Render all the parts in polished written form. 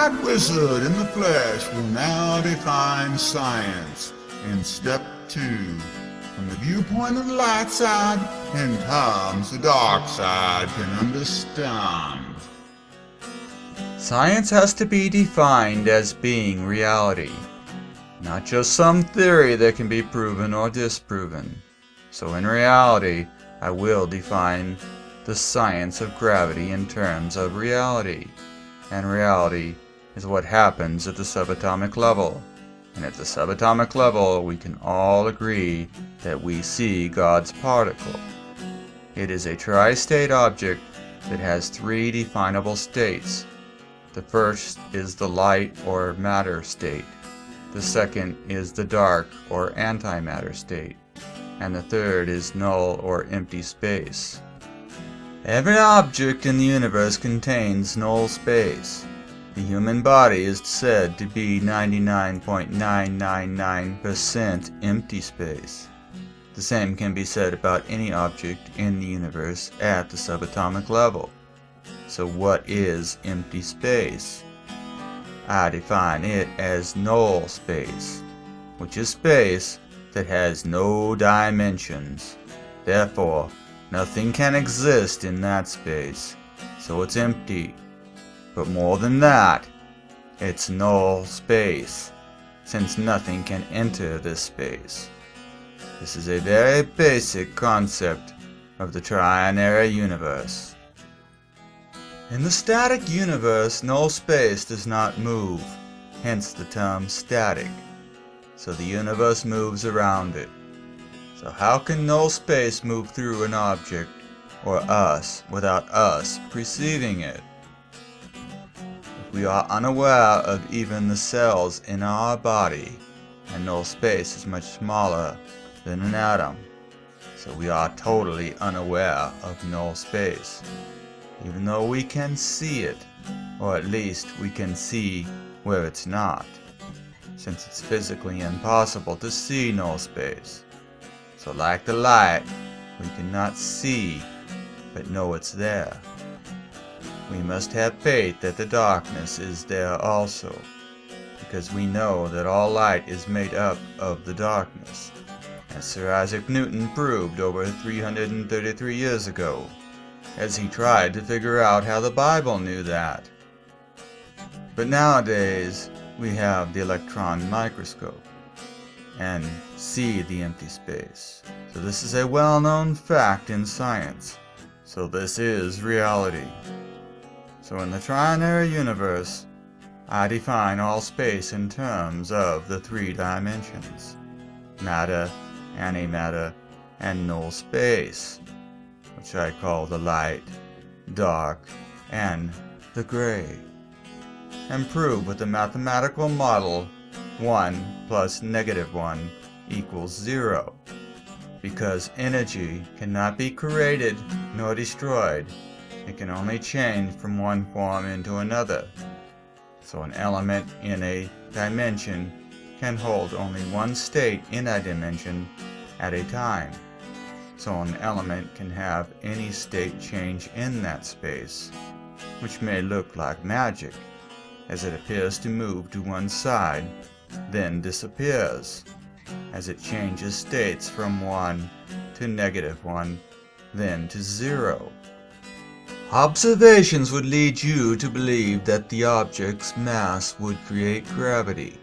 That Wizzard in the flesh will now define science in step 2 from the viewpoint of the light side in terms the dark side can understand. Science has to be defined as being reality, not just some theory that can be proven or disproven. So in reality, I will define the science of gravity in terms of reality. And reality is what happens at the subatomic level. And at the subatomic level, we can all agree that we see God's particle. It is a tri-state object that has 3 definable states. The first is the light or matter state. The second is the dark or antimatter state. And the third is null or empty space. Every object in the universe contains null space. The human body is said to be 99.999% empty space. The same can be said about any object in the universe at the subatomic level. So what is empty space? I define it as null space, which is space that has no dimensions. Therefore, nothing can exist in that space, so it's empty. But more than that, it's null space, since nothing can enter this space. This is a very basic concept of the Trinary universe. In the static universe, null space does not move, hence the term static. So the universe moves around it. So how can null space move through an object, or us, without us perceiving it? If we are unaware of even the cells in our body, and null space is much smaller than an atom, so we are totally unaware of null space. Even though we can see it, or at least we can see where it's not, since it's physically impossible to see null space. So like the light, we cannot see, but know it's there. We must have faith that the darkness is there also, because we know that all light is made up of the darkness, as Sir Isaac Newton proved over 333 years ago, as he tried to figure out how the Bible knew that. But nowadays, we have the electron microscope and see the empty space. So this is a well-known fact in science. So this is reality. So in the Trinary universe, I define all space in terms of the 3 dimensions: matter, antimatter, and null space, which I call the light, dark, and the gray, and prove with the mathematical model 1 plus -1 equals 0, because energy cannot be created nor destroyed. It can only change from one form into another. So an element in a dimension can hold only one state in a dimension at a time. So an element can have any state change in that space, which may look like magic, as it appears to move to one side, then disappears, as it changes states from 1 to -1, then to 0. Observations would lead you to believe that the object's mass would create gravity.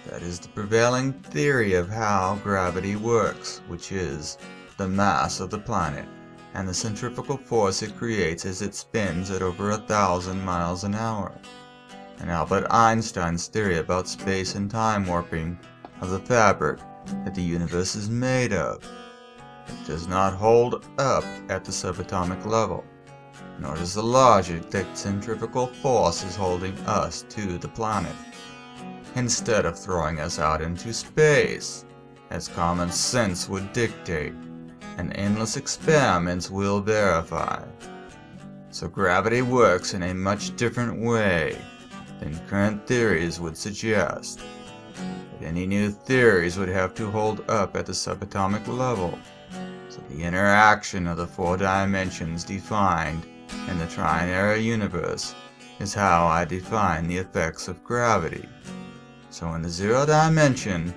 That is the prevailing theory of how gravity works, which is the mass of the planet and the centrifugal force it creates as it spins at over 1,000 miles an hour. And Albert Einstein's theory about space and time warping of the fabric that the universe is made of. It does not hold up at the subatomic level, nor does the logic that centrifugal force is holding us to the planet, instead of throwing us out into space, as common sense would dictate, and endless experiments will verify. So gravity works in a much different way than current theories would suggest. But any new theories would have to hold up at the subatomic level. So the interaction of the 4 dimensions defined in the Trinary universe is how I define the effects of gravity. So in the zero dimension,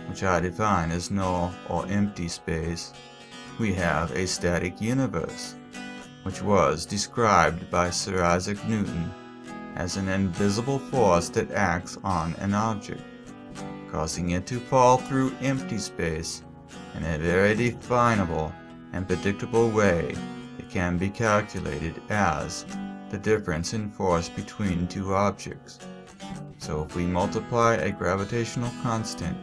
which I define as null or empty space, we have a static universe, which was described by Sir Isaac Newton as an invisible force that acts on an object, causing it to fall through empty space in a very definable and predictable way that can be calculated as the difference in force between two objects. So if we multiply a gravitational constant,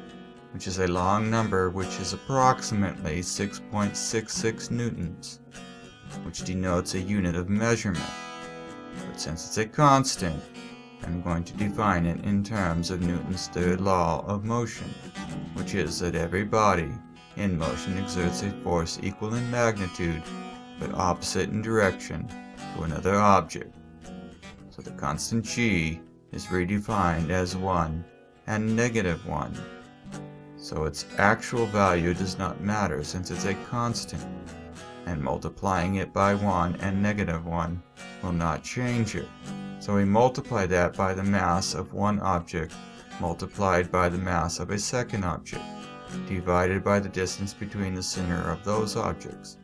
which is a long number which is approximately 6.66 newtons, which denotes a unit of measurement. But since it's a constant, I'm going to define it in terms of Newton's third law of motion, which is that every body in motion exerts a force equal in magnitude but opposite in direction to another object. So the constant g is redefined as 1 and -1. So its actual value does not matter since it's a constant, and multiplying it by 1 and -1 will not change it. So we multiply that by the mass of one object multiplied by the mass of a second object, divided by the distance between the center of those objects.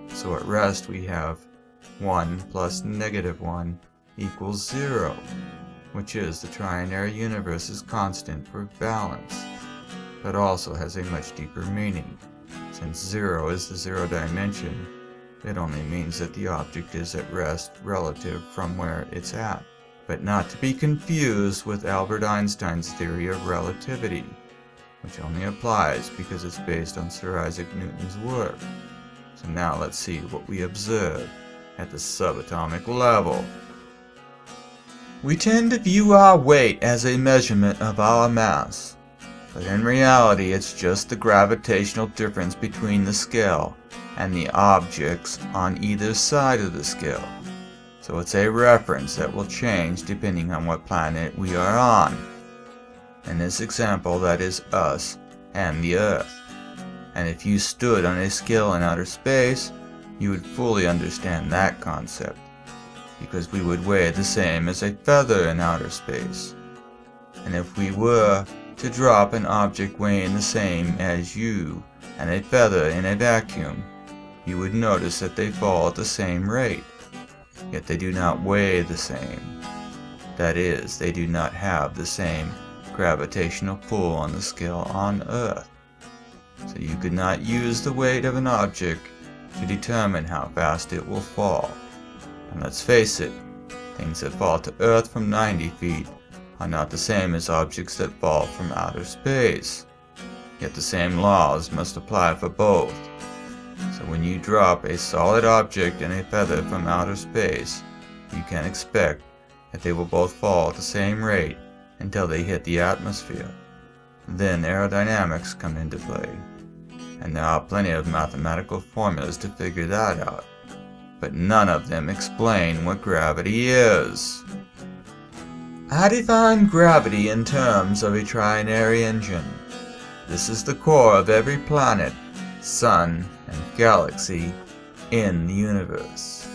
So at rest we have 1 plus -1 equals 0, which is the trinary universe's constant for balance, but also has a much deeper meaning. Since 0 is the zero dimension, it only means that the object is at rest relative from where it's at, but not to be confused with Albert Einstein's theory of relativity, which only applies because it's based on Sir Isaac Newton's work. So now let's see what we observe at the subatomic level. We tend to view our weight as a measurement of our mass, but in reality it's just the gravitational difference between the scale and the objects on either side of the scale. So it's a reference that will change depending on what planet we are on. In this example, that is us and the Earth. And if you stood on a scale in outer space, you would fully understand that concept, because we would weigh the same as a feather in outer space. And if we were to drop an object weighing the same as you and a feather in a vacuum, you would notice that they fall at the same rate, yet they do not weigh the same. That is, they do not have the same gravitational pull on the scale on Earth. So you could not use the weight of an object to determine how fast it will fall. And let's face it, things that fall to Earth from 90 feet are not the same as objects that fall from outer space. Yet the same laws must apply for both. So when you drop a solid object and a feather from outer space, you can expect that they will both fall at the same rate until they hit the atmosphere. Then aerodynamics come into play, and there are plenty of mathematical formulas to figure that out, but none of them explain what gravity is. I define gravity in terms of a trinary engine. This is the core of every planet, sun, and galaxy in the universe.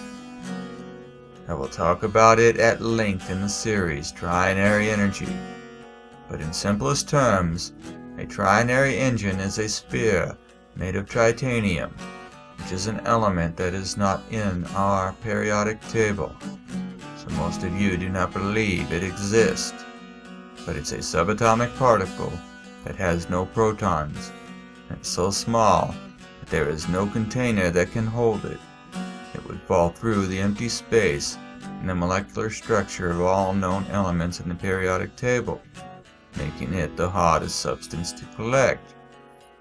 I will talk about it at length in the series Trinary Energy, but in simplest terms, a trinary engine is a sphere made of titanium, which is an element that is not in our periodic table, so most of you do not believe it exists, but it's a subatomic particle that has no protons, and it's so small that there is no container that can hold it. It would fall through the empty space in the molecular structure of all known elements in the periodic table, making it the hardest substance to collect.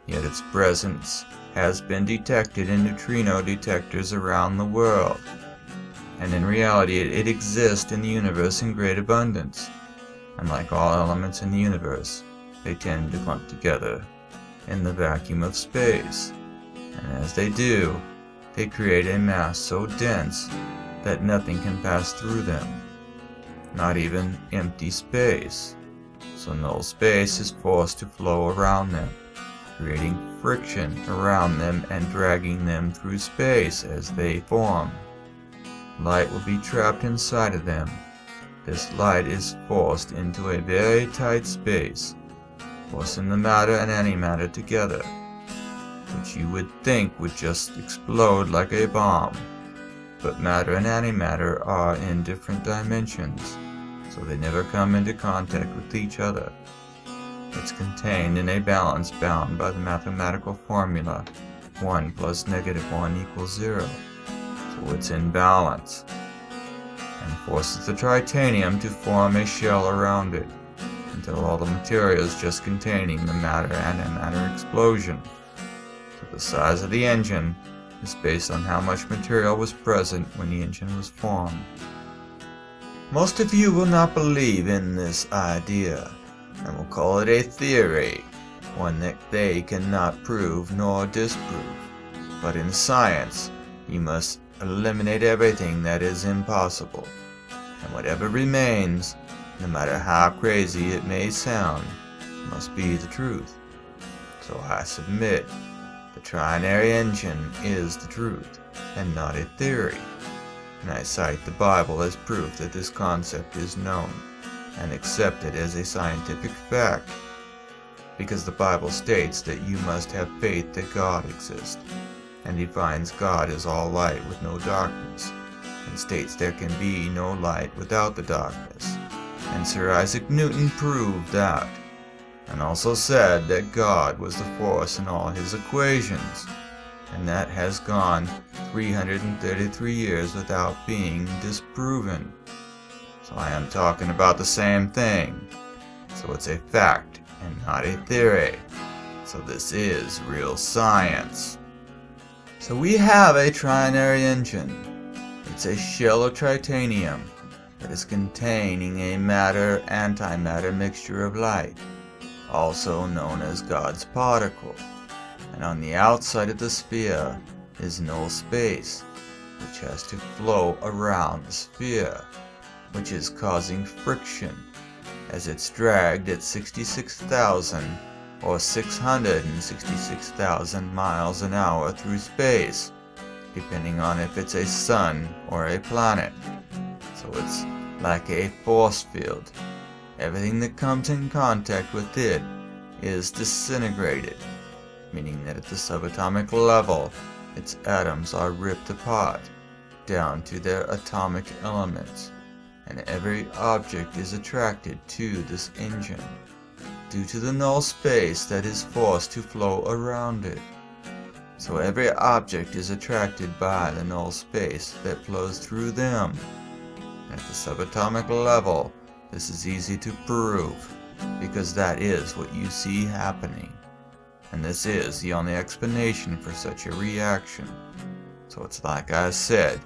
Yet its presence has been detected in neutrino detectors around the world, and in reality it exists in the universe in great abundance. And like all elements in the universe, they tend to clump together in the vacuum of space, and as they do, they create a mass so dense that nothing can pass through them, not even empty space. So null space is forced to flow around them, creating friction around them and dragging them through space as they form. Light will be trapped inside of them, this light is forced into a very tight space, forcing the matter and antimatter together, which you would think would just explode like a bomb. But matter and antimatter are in different dimensions, so they never come into contact with each other. It's contained in a balance bound by the mathematical formula 1 plus -1 equals 0, so it's in balance, and forces the tritanium to form a shell around it, until all the material is just containing the matter-antimatter explosion. So the size of the engine is based on how much material was present when the engine was formed. Most of you will not believe in this idea, and will call it a theory, one that they cannot prove nor disprove. But in science, you must eliminate everything that is impossible, and whatever remains, no matter how crazy it may sound, must be the truth. So I submit, the trinary engine is the truth, and not a theory, and I cite the Bible as proof that this concept is known and accepted as a scientific fact, because the Bible states that you must have faith that God exists, and defines God as all light with no darkness, and states there can be no light without the darkness, and Sir Isaac Newton proved that, and also said that God was the force in all his equations, and that has gone 333 years without being disproven. So I am talking about the same thing, so it's a fact and not a theory, so this is real science. So we have a trinary engine. It's a shell of tritanium that is containing a matter-antimatter mixture of light, also known as God's particle, and on the outside of the sphere is null space, which has to flow around the sphere, which is causing friction, as it's dragged at 66,000 or 666,000 miles an hour through space, depending on if it's a sun or a planet. So it's like a force field. Everything that comes in contact with it is disintegrated, meaning that at the subatomic level, its atoms are ripped apart down to their atomic elements, and every object is attracted to this engine due to the null space that is forced to flow around it. So every object is attracted by the null space that flows through them. At the subatomic level, this is easy to prove, because that is what you see happening, and this is the only explanation for such a reaction. So it's like I said,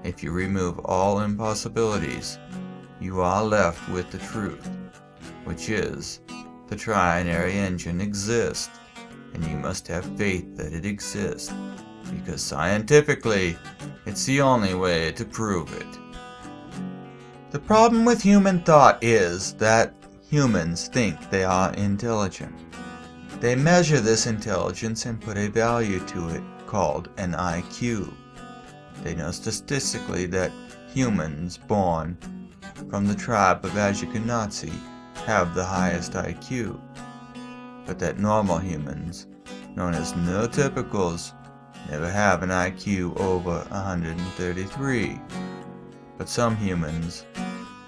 if you remove all impossibilities, you are left with the truth, which is the trinary engine exists, and you must have faith that it exists, because scientifically, it's the only way to prove it. The problem with human thought is that humans think they are intelligent. They measure this intelligence and put a value to it called an IQ. They know statistically that humans born from the tribe of Ashkenazi have the highest IQ, but that normal humans, known as neurotypicals, never have an IQ over 133, but some humans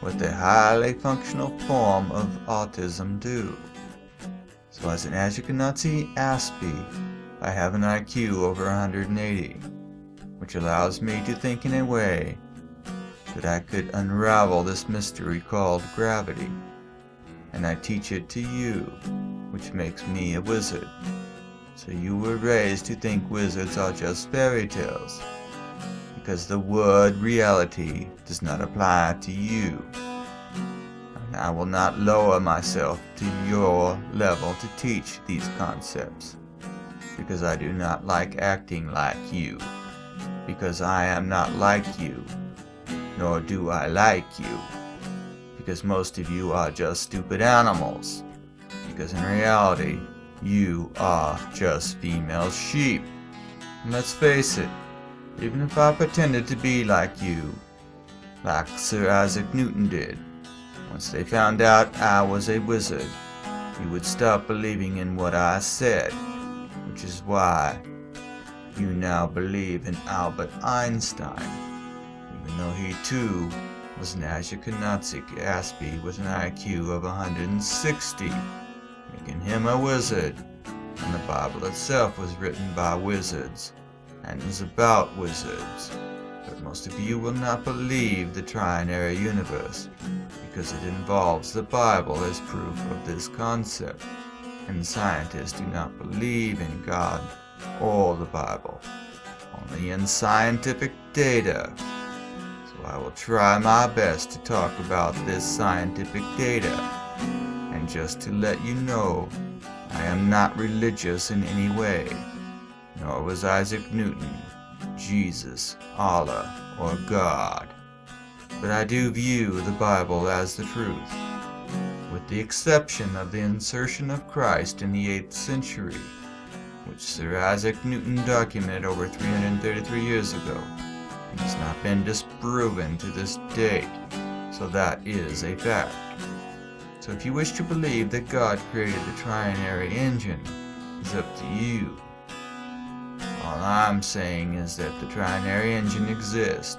with a highly functional form of autism do. So as an Ashkenazi Aspie, I have an IQ over 180, which allows me to think in a way that I could unravel this mystery called gravity, and I teach it to you, which makes me a wizard. So you were raised to think wizards are just fairy tales, because the word reality does not apply to you. And I will not lower myself to your level to teach these concepts, because I do not like acting like you, because I am not like you, nor do I like you, because most of you are just stupid animals, because in reality, you are just female sheep. And let's face it, even if I pretended to be like you, like Sir Isaac Newton did, Once they found out I was a wizard, you would stop believing in what I said, which is why you now believe in Albert Einstein, even though he too was an Ashkenazi Gatsby with an IQ of 160, making him a wizard, and the Bible itself was written by wizards, and is about wizards. But most of you will not believe the Trinary universe, because it involves the Bible as proof of this concept, and scientists do not believe in God or the Bible, only in scientific data. So I will try my best to talk about this scientific data, and just to let you know, I am not religious in any way, nor was Isaac Newton, Jesus, Allah, or God. But I do view the Bible as the truth, with the exception of the insertion of Christ in the 8th century, which Sir Isaac Newton documented over 333 years ago, and has not been disproven to this date, so that is a fact. So if you wish to believe that God created the Trinary engine, it's up to you. All I'm saying is that the Trinary engine exists.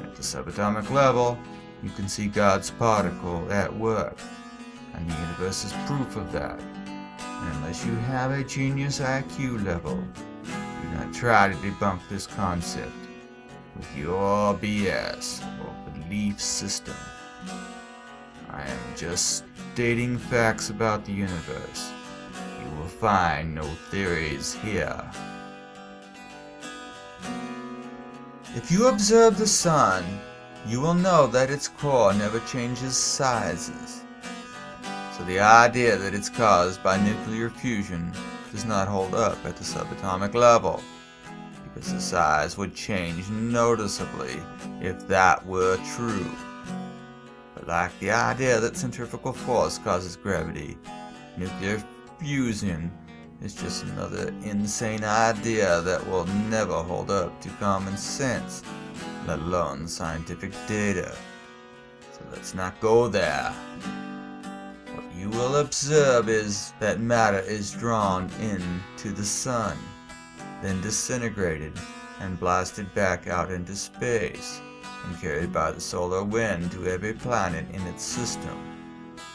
At the subatomic level, you can see God's particle at work, and the universe is proof of that. And unless you have a genius IQ level, do not try to debunk this concept with your BS or belief system. I am just stating facts about the universe. You will find no theories here. If you observe the sun, you will know that its core never changes sizes. So the idea that it's caused by nuclear fusion does not hold up at the subatomic level, because the size would change noticeably if that were true. But like the idea that centrifugal force causes gravity, nuclear fusion is just another insane idea that will never hold up to common sense, let alone scientific data. So let's not go there. What you will observe is that matter is drawn into the sun, then disintegrated and blasted back out into space, and carried by the solar wind to every planet in its system.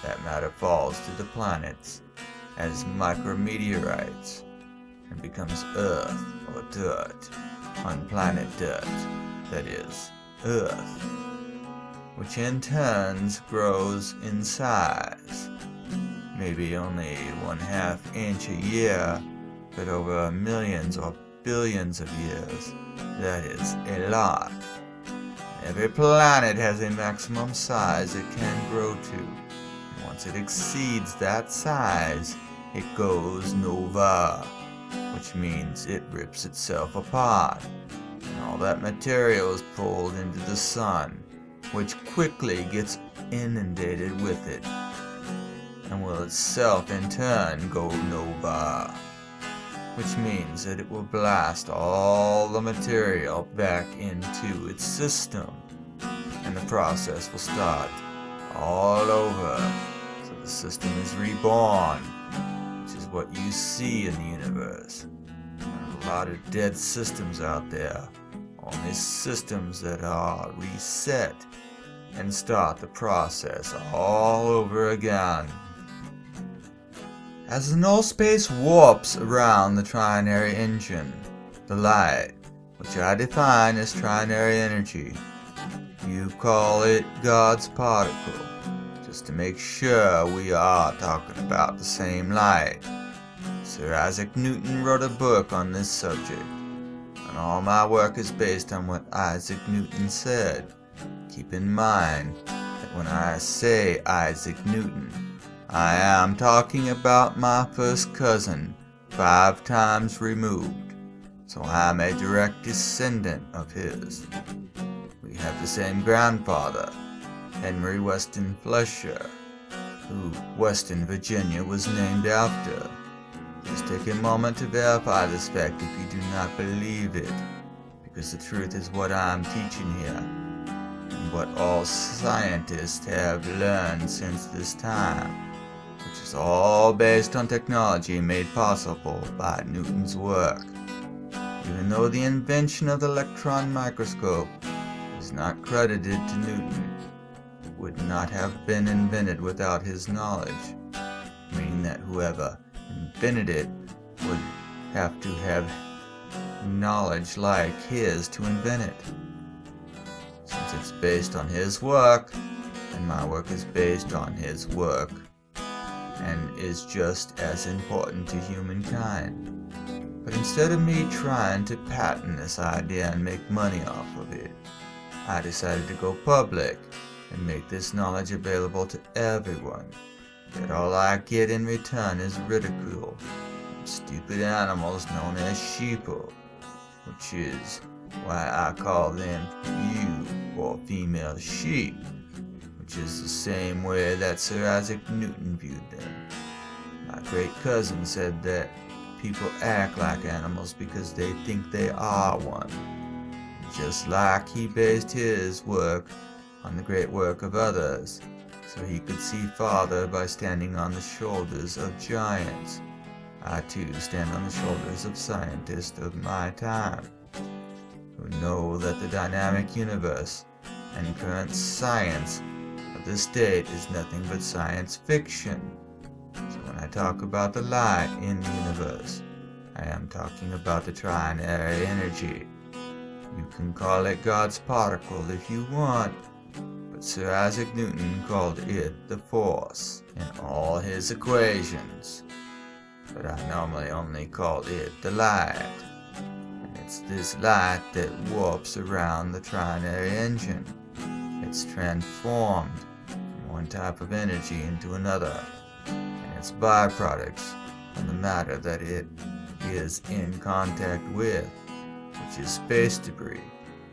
That matter falls to the planets as micrometeorites and becomes earth or dirt on planet dirt, that is, Earth, which in turn grows in size, maybe only 1/2 inch a year, but over millions or billions of years, that is a lot. Every planet has a maximum size it can grow to. Once it exceeds that size, it goes nova, which means it rips itself apart, and all that material is pulled into the sun, which quickly gets inundated with it, and will itself in turn go nova, which means that it will blast all the material back into its system, and the process will start all over, so the system is reborn, which is what you see in the universe. There are a lot of dead systems out there, only systems that are reset and start the process all over again. As the Null Space warps around the Trinary engine, the light, which I define as Trinary energy, you call it God's particle, just to make sure we are talking about the same light. Sir Isaac Newton wrote a book on this subject, and all my work is based on what Isaac Newton said. Keep in mind that when I say Isaac Newton, I am talking about my first cousin, 5 times removed, so I'm a direct descendant of his. We have the same grandfather, Henry Weston Fletcher, who Weston, Virginia was named after. Just take a moment to verify this fact if you do not believe it, because the truth is what I'm teaching here. and what all scientists have learned since this time, which is all based on technology made possible by Newton's work. Even though the invention of the electron microscope is not credited to Newton, it would not have been invented without his knowledge, meaning that whoever invented it would have to have knowledge like his to invent it. Since it's based on his work, and my work is based on his work, and is just as important to humankind. But instead of me trying to patent this idea and make money off of it, I decided to go public and make this knowledge available to everyone. Yet all I get in return is ridicule from stupid animals known as sheeple, which is why I call them ewe or female sheep, which is the same way that Sir Isaac Newton viewed them. My great cousin said that people act like animals because they think they are one, just like he based his work on the great work of others, so he could see farther by standing on the shoulders of giants. I too stand on the shoulders of scientists of my time, who know that the dynamic universe and current science of this date is nothing but science fiction. So when I talk about the light in the universe, I am talking about the trinary energy. You can call it God's particle if you want, but Sir Isaac Newton called it the force in all his equations. But I normally only call it the light. And it's this light that warps around the trinary engine. It's transformed from one type of energy into another, and its byproducts from the matter that it is in contact with, which is space debris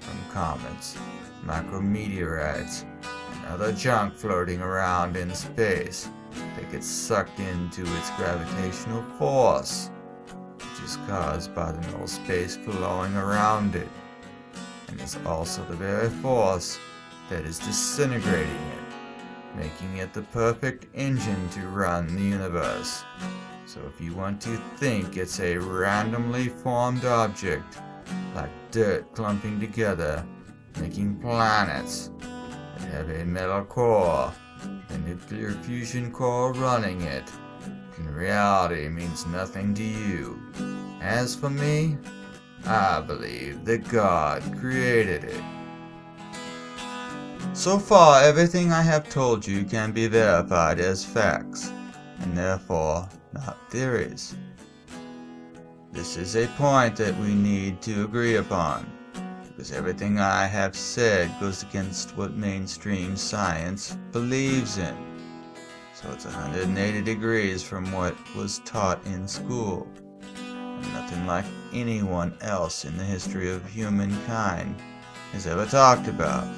from comets, micrometeorites, and other junk floating around in space that gets sucked into its gravitational force, which is caused by the null space flowing around it, and is also the very force that is disintegrating it, making it the perfect engine to run the universe. So if you want to think it's a randomly formed object, like dirt clumping together, making planets that have a metal core, a nuclear fusion core running it, in reality means nothing to you. As for me, I believe that God created it. So far, everything I have told you can be verified as facts, and therefore not theories. This is a point that we need to agree upon, because everything I have said goes against what mainstream science believes in. So it's 180 degrees from what was taught in school, and nothing like anyone else in the history of humankind has ever talked about.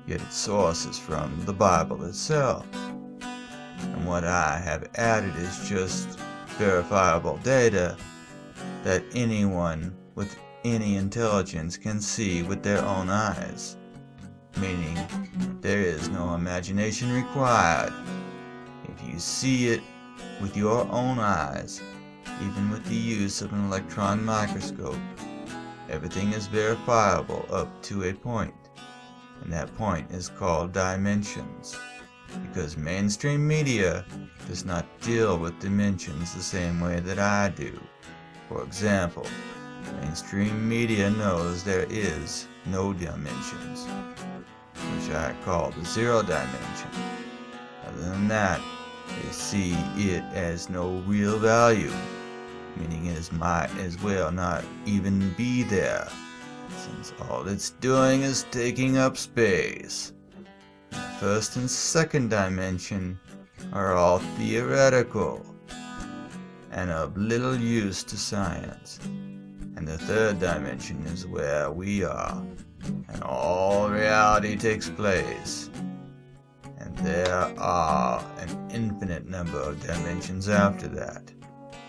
Yet its source is from the Bible itself. And what I have added is just verifiable data that anyone with any intelligence can see with their own eyes, meaning there is no imagination required. If you see it with your own eyes, even with the use of an electron microscope, everything is verifiable up to a point, and that point is called dimensions. Because mainstream media does not deal with dimensions the same way that I do. For example, mainstream media knows there is no dimensions, which I call the zero dimension. Other than that, they see it as no real value, meaning it might as well not even be there, since all it's doing is taking up space. The first and second dimension are all theoretical and of little use to science, and the third dimension is where we are, and all reality takes place. And there are an infinite number of dimensions after that,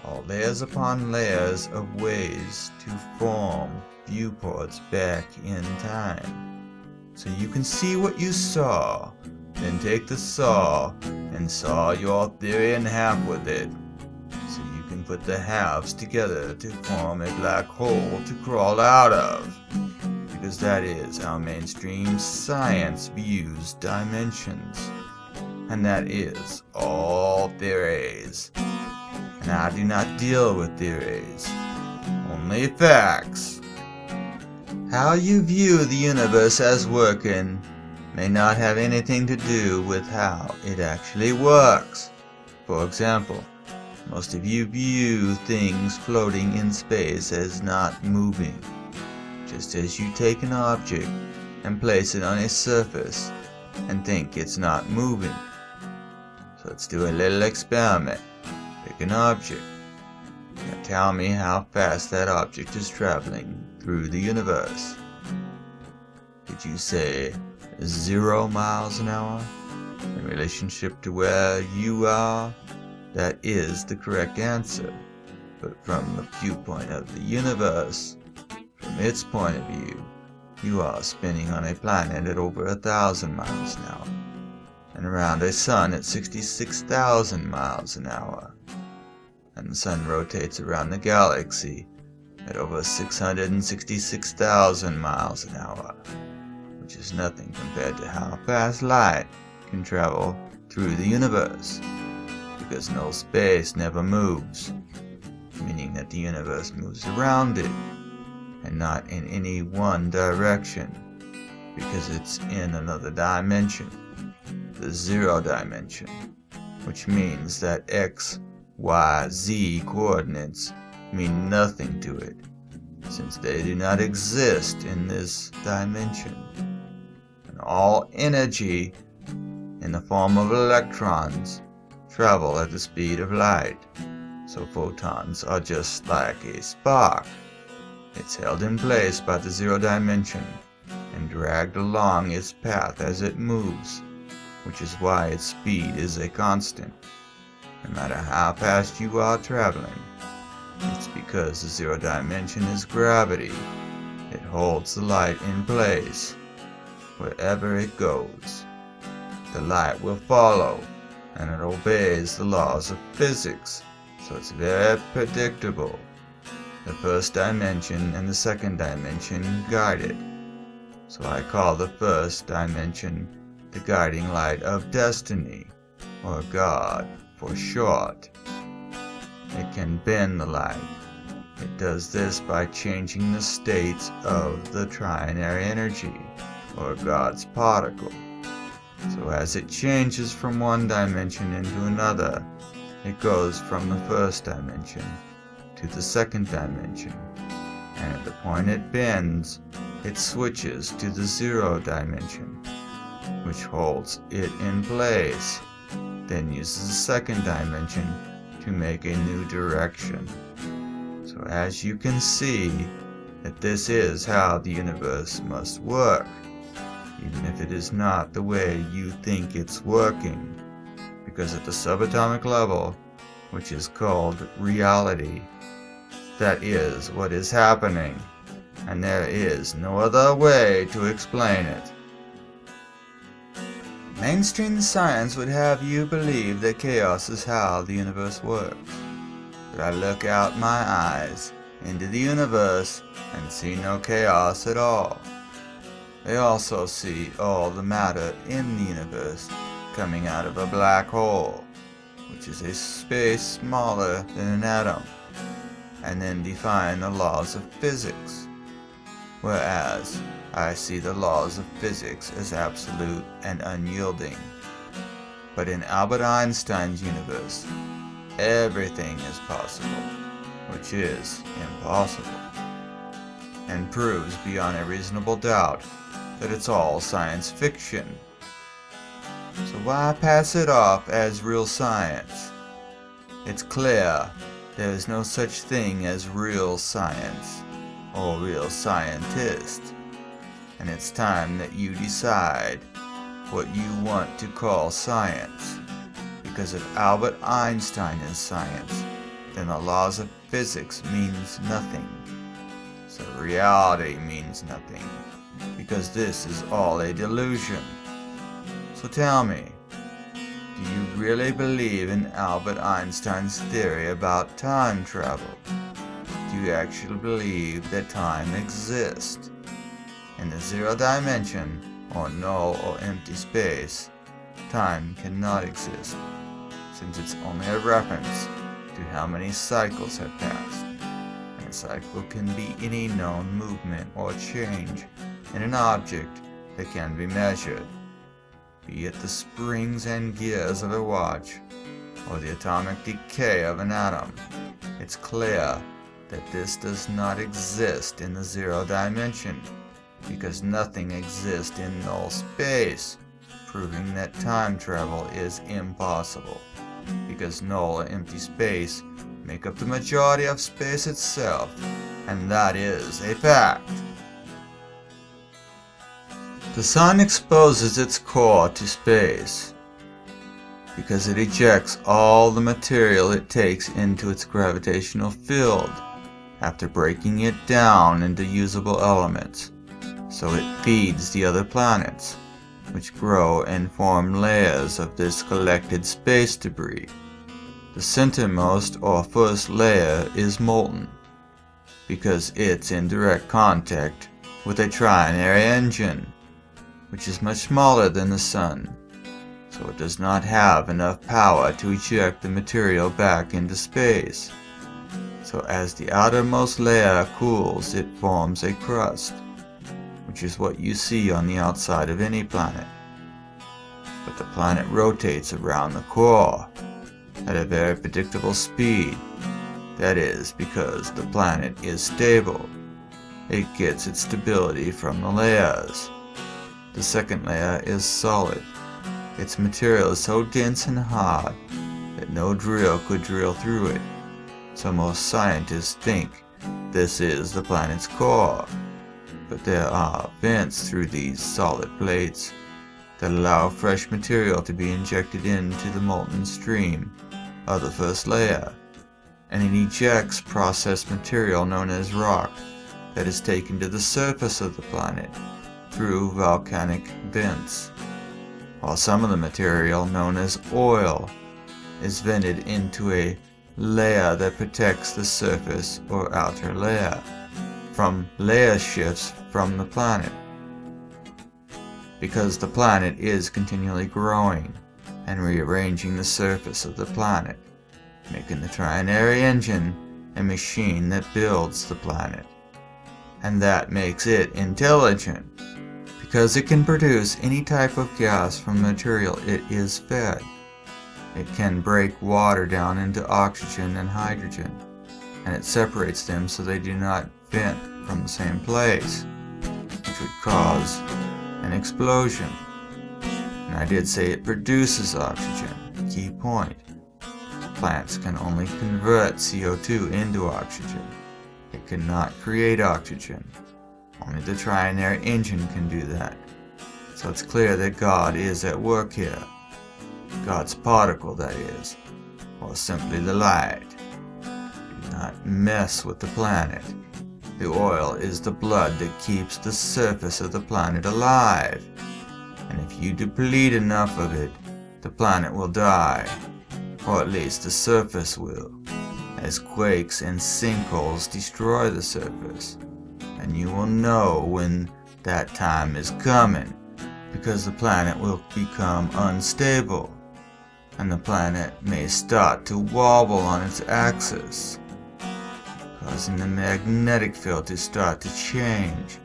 all layers upon layers of ways to form viewports back in time. so you can see what you saw. Then take the saw and saw your theory in half with it, so you can put the halves together to form a black hole to crawl out of. Because that is how mainstream science views dimensions. And that is all theories. And I do not deal with theories, only facts. How you view the universe as working may not have anything to do with how it actually works. For example, most of you view things floating in space as not moving, just as you take an object and place it on a surface and think it's not moving. So let's do a little experiment. Pick an object. Now tell me how fast that object is traveling through the universe. Did you say 0 miles an hour in relationship to where you are? That is the correct answer. But from the viewpoint of the universe, from its point of view, you are spinning on a planet at over 1,000 miles an hour, and around a sun at 66,000 miles an hour. And the sun rotates around the galaxy at over 666,000 miles an hour, which is nothing compared to how fast light can travel through the universe, because null space never moves, meaning that the universe moves around it, and not in any one direction, because it's in another dimension, the 0 dimension, which means that x, y, z coordinates mean nothing to it, since they do not exist in this dimension. And all energy, in the form of electrons, travel at the speed of light, so photons are just like a spark. It's held in place by the 0 dimension and dragged along its path as it moves, which is why its speed is a constant. No matter how fast you are traveling, it's because the 0 dimension is gravity. It holds the light in place. Wherever it goes, the light will follow, and it obeys the laws of physics, so it's very predictable. The first dimension and the second dimension guide it, so I call the first dimension the guiding light of destiny, or God for short. It can bend the light. It does this by changing the states of the trinary energy, or God's particle. So as it changes from one dimension into another, it goes from the first dimension to the second dimension, and at the point it bends, it switches to the 0 dimension, which holds it in place, then uses the second dimension to make a new direction. So as you can see, that this is how the universe must work, even if it is not the way you think it's working, because at the subatomic level, which is called reality, that is what is happening, and there is no other way to explain it. Mainstream science would have you believe that chaos is how the universe works. But I look out my eyes into the universe and see no chaos at all. They also see all the matter in the universe coming out of a black hole, which is a space smaller than an atom, and then define the laws of physics, whereas I see the laws of physics as absolute and unyielding. But in Albert Einstein's universe, everything is possible, which is impossible, and proves beyond a reasonable doubt that it's all science fiction. So why pass it off as real science? It's clear there is no such thing as real science or real scientist, and it's time that you decide what you want to call science, because if Albert Einstein is science, then the laws of physics means nothing, so reality means nothing, because this is all a delusion. So tell me, do you really believe in Albert Einstein's theory about time travel? Do you actually believe that time exists? In the zero dimension, or null or empty space, time cannot exist, since it's only a reference to how many cycles have passed. And a cycle can be any known movement or change in an object that can be measured, be it the springs and gears of a watch, or the atomic decay of an atom. It's clear that this does not exist in the zero dimension, because nothing exists in null space, proving that time travel is impossible, because null and empty space make up the majority of space itself, and that is a fact. The sun exposes its core to space, because it ejects all the material it takes into its gravitational field after breaking it down into usable elements. So it feeds the other planets, which grow and form layers of this collected space debris. The centermost or first layer is molten, because it's in direct contact with a trinary engine, which is much smaller than the sun, so it does not have enough power to eject the material back into space. So as the outermost layer cools, it forms a crust, which is what you see on the outside of any planet. But the planet rotates around the core at a very predictable speed. That is because the planet is stable. It gets its stability from the layers. The second layer is solid. Its material is so dense and hard that no drill could drill through it. So most scientists think this is the planet's core. But there are vents through these solid plates that allow fresh material to be injected into the molten stream of the first layer, and it ejects processed material known as rock that is taken to the surface of the planet through volcanic vents, while some of the material known as oil is vented into a layer that protects the surface or outer layer from layer shifts from the planet, because the planet is continually growing and rearranging the surface of the planet, making the trinary engine a machine that builds the planet. And that makes it intelligent, because it can produce any type of gas from the material it is fed. It can break water down into oxygen and hydrogen, and it separates them so they do not vent from the same place, which would cause an explosion. And I did say it produces oxygen. Key point. Plants can only convert CO2 into oxygen. It cannot create oxygen. Only the trinary engine can do that. So it's clear that God is at work here. God's particle, that is, or simply the light. Do not mess with the planet. The oil is the blood that keeps the surface of the planet alive. And if you deplete enough of it, the planet will die. Or at least the surface will, as quakes and sinkholes destroy the surface. And you will know when that time is coming, because the planet will become unstable, and the planet may start to wobble on its axis, causing the magnetic field to start to change,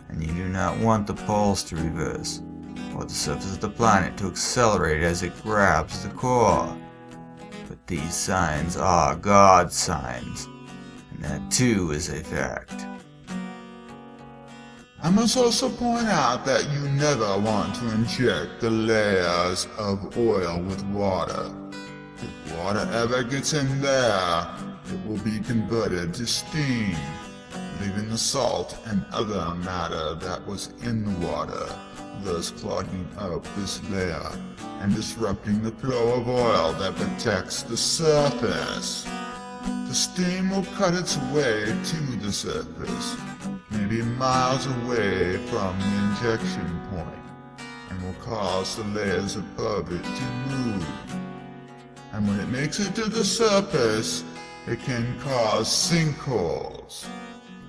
and you do not want the poles to reverse, or the surface of the planet to accelerate as it grabs the core. But these signs are God's signs, and that too is a fact. I must also point out that you never want to inject the layers of oil with water. If water ever gets in there, it will be converted to steam, leaving the salt and other matter that was in the water, thus clogging up this layer and disrupting the flow of oil that protects the surface. The steam will cut its way to the surface, made be miles away from the injection point, and will cause the layers above it to move. And when it makes it to the surface, it can cause sinkholes.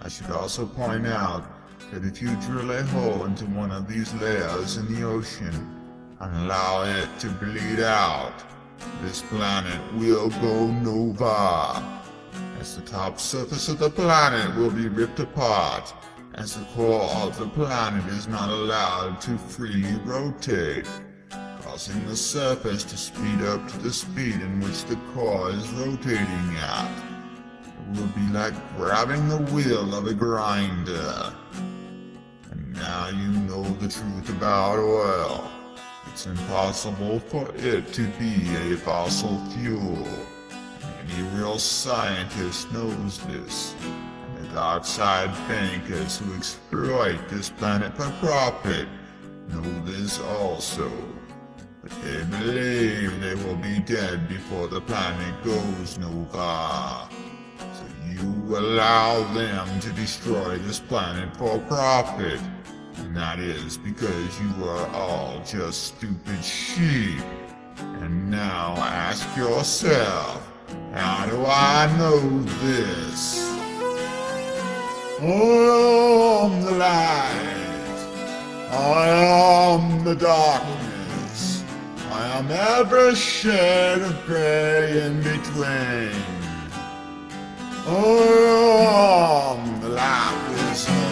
I should also point out that if you drill a hole into one of these layers in the ocean and allow it to bleed out, this planet will go nova, as the top surface of the planet will be ripped apart, as the core of the planet is not allowed to freely rotate, causing the surface to speed up to the speed in which the core is rotating at. It will be like grabbing the wheel of a grinder. And now you know the truth about oil. It's impossible for it to be a fossil fuel. Any real scientist knows this. And the dark side bankers who exploit this planet for profit know this also. But they believe they will be dead before the planet goes nova. So you allow them to destroy this planet for profit. And that is because you are all just stupid sheep. And now ask yourself, how do I know this? I am the light. I am the darkness. I am every shade of gray in between. I am the light Wizzard.